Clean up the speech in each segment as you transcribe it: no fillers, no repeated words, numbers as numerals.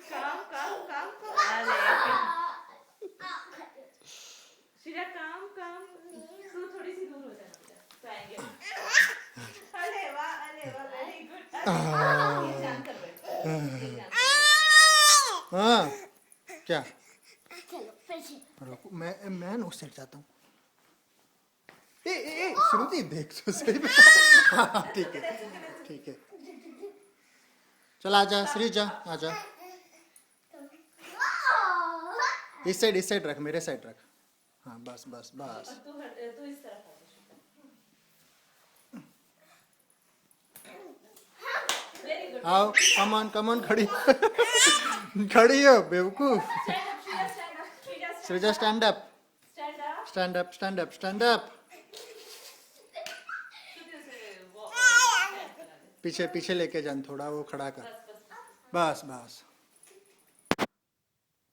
Come, come, come, come. अरे Sreeja come, come. तू थोड़ी सी दूर हो जाना बेटा. तो आएंगे. अरे वाह, very good. ये जान कर बैठ. ये जान कर. हाँ क्या चलो फिर से रुको मैं उस साइड जाता हूँ ए श्रुति देख तो सही हाँ ठीक है चल आजा श्रीजा आजा इस साइड रख मेरे साइड रख हाँ बस बस बस तू इस तरफ आ. Very good. आओ कम ऑन खड़ी खड़ी हो बेवकूफ Stand up, Shreya, stand up. Sreeja Stand up. stand up पीछे लेके जान थोड़ा वो खड़ा कर बस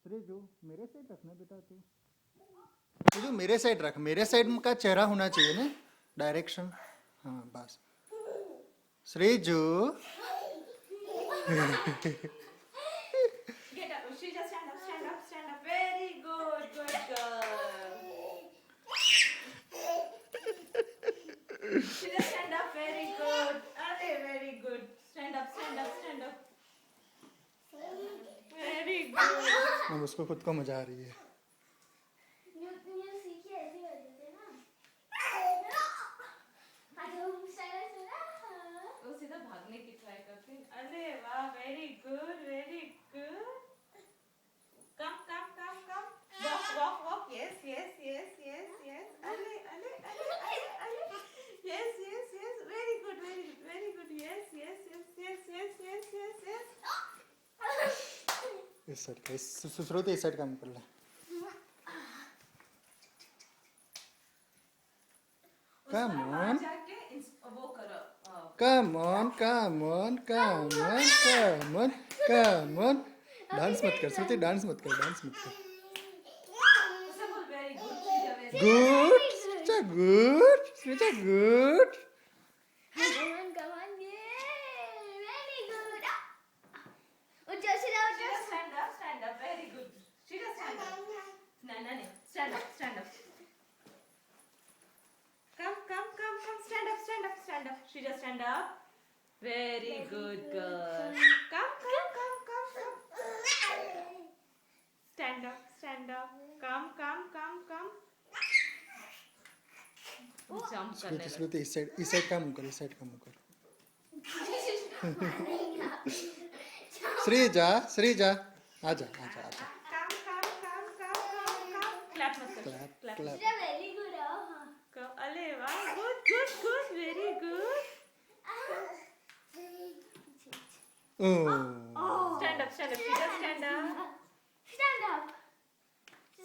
श्रीजू मेरे साइड रखना बेटा तू श्रीजू मेरे साइड रख मेरे साइड का चेहरा होना चाहिए ना डायरेक्शन हाँ बस Sreeju Get up. Shreya, stand up. Very good girl. Shreya, stand up. Very good. Very good. Stand up. Very good. अब उसको खुद को मजा आ रही है न्यू सीखी ऐसे कर देते ना आज हम स्टाइल से ना वो सीधा भागने की ट्राई करती है. अरे वाह, very good. Come. Walk. Yes. अरे. Yes. Very good. Yes. इस साइड का श्रुति इस साइड काम कर ले Come on. जाके वो करो. Come on. डांस मत कर श्रुति डांस मत कर उसे बोल very good. Sreeja good come on yeah very good उठ जाओ Stand up. Very good. Shreya, stand up. No. Stand up. Come. Stand up. Shreya, stand up. Very good girl. Come. Stand up. Come. Jump करने लगा. श्रुति इस side का मुंह कर श्रीजा आजा Come. Clap मत कर. Clap. very good हां Come. अरे वाह, good. Very good. Stand up. Shreya,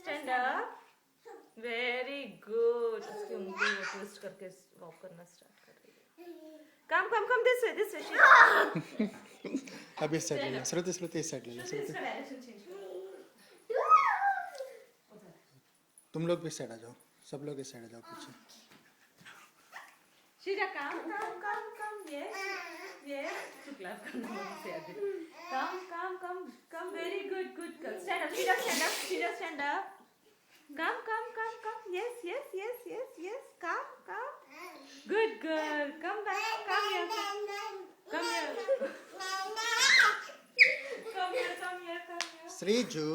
stand up. Very good. उसकी उंगली वो ट्विस्ट करके वॉक करना स्टार्ट कर रही है. Come. This way. Shreya. अब इस साइड ले श्रुति इस साइड ले इसका डायरेक्शन चेंज करो. तुम लोग भी इस साइड आ जाओ सब लोग इस साइड आ जाओ पीछे Shreya, come. Yes. To clap करना मुझसे आगे. Come. Very good girl. Stand up. Shreya, stand up. Come. Yes. Come. Good girl. Come back. Come here. Come here. Sreeju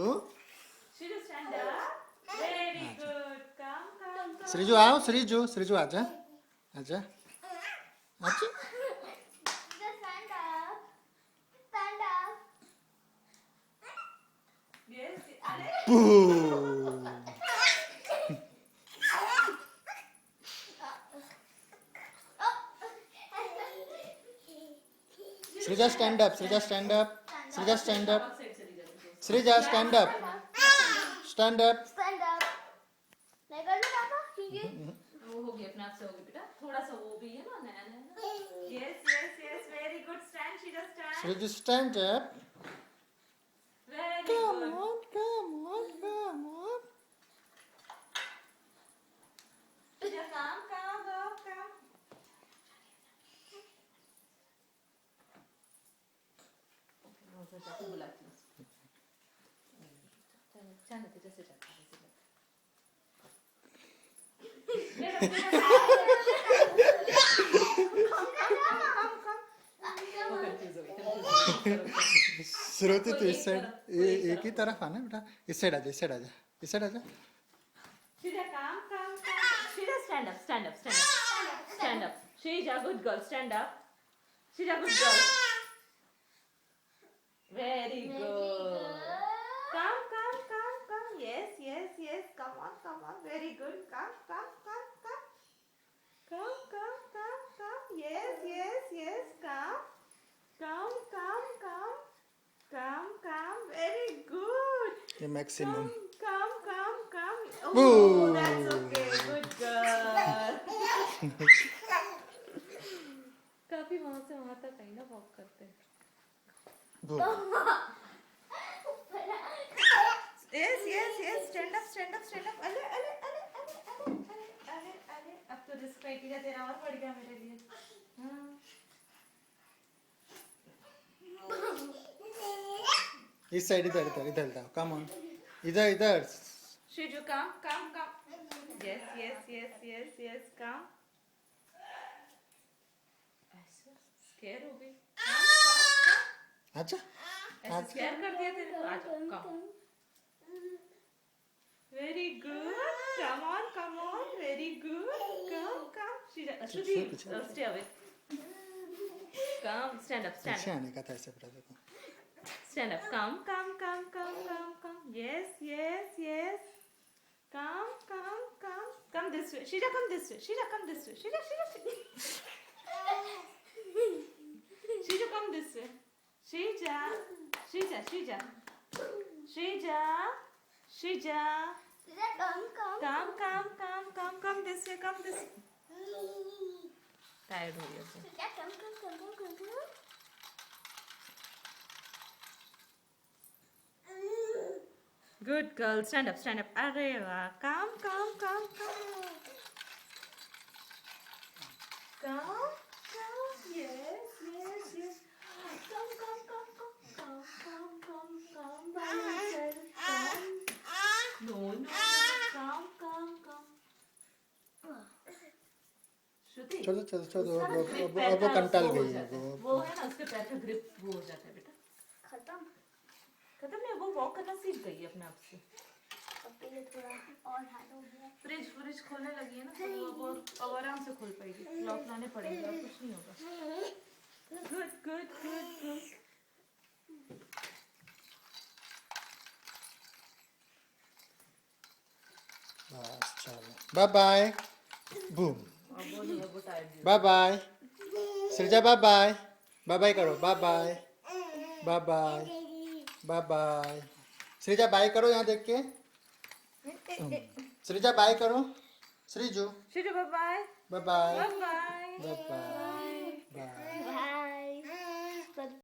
Shreya, stand up. Very good. Come. Sreeju आओ श्रीजू आजा stand up Yes. अरे. Sreeja stand up Side चली जाती है. Sreeja stand up stand up मैं कर लूं पापा क्योंकि वो होगी अपने आप से होगी बेटा. थोड़ा सा वो भी है ना नया. Yes. Very good. Stand. Sreeju stand up Very come good. on Shreya, come. Okay, मैं उसे जाके बुलाती हूँ. Stand up, just sit up. श्रुति तो इस साइड एक ही तरफ आना बेटा इस साइड आजा इस साइड आजा इस साइड आजा Shreya, come. Shreya, stand up. Stand up. Shreya, good girl, stand up. Shreya, good girl. Very good. Come. Yes. Come on. Very good. Come. Yes. Come. Very good. ये maximum Come. Ooh. Oh, that's okay. Good girl. काफी वहां से वहां तक कहीं ना walk करते हैं. Yes. Stand up. अरे. अब तो रिस्क क्राइटेरिया तेरा और बढ़ गया मेरे लिए. हाँ. इस साइड इधर कम ऑन इधर Shiju, come. Yes. Come. ऐसे स्केयर हो गई. Come. अच्छा ऐसे स्केयर कर दिया तेरे को. आजा, come. Very good. Come on. Very good. Come. Shruti, stay away. Come. Stand up. ऐसे आने का था ऐसे बेटा देखो Stand up. Come. Yes. Come. Come this way. Shreya, come this way. Shreya, come this way. Shreya, come this way. Shreya. Come this way. Tired हो गया. Good girl. Stand up. अरे वाह. Come. Come. Yes. Come by yourself. Come. No. Come. श्रुति. चलो उसका ना grip अब पैर वो का कंटाल वो हो गई है जाता है. वो वो है ना उसके पैर का ग्रिप वो हो जाता है बेटा. खत्म नहीं. वो वॉक करना सीख गई है अपने आप से. फ्रिज खोलने लगी है ना तो वो अब आराम से खोल पाएगी. लॉक लाने पड़ेंगे और कुछ नहीं होगा. Good. बस चलो बाय बूम अब वो टाइट बाय सृजा बाय करो बाय सृजा बाय करो यहाँ देख के सृजा बाय करो श्रीजू Shreya, bye. बाय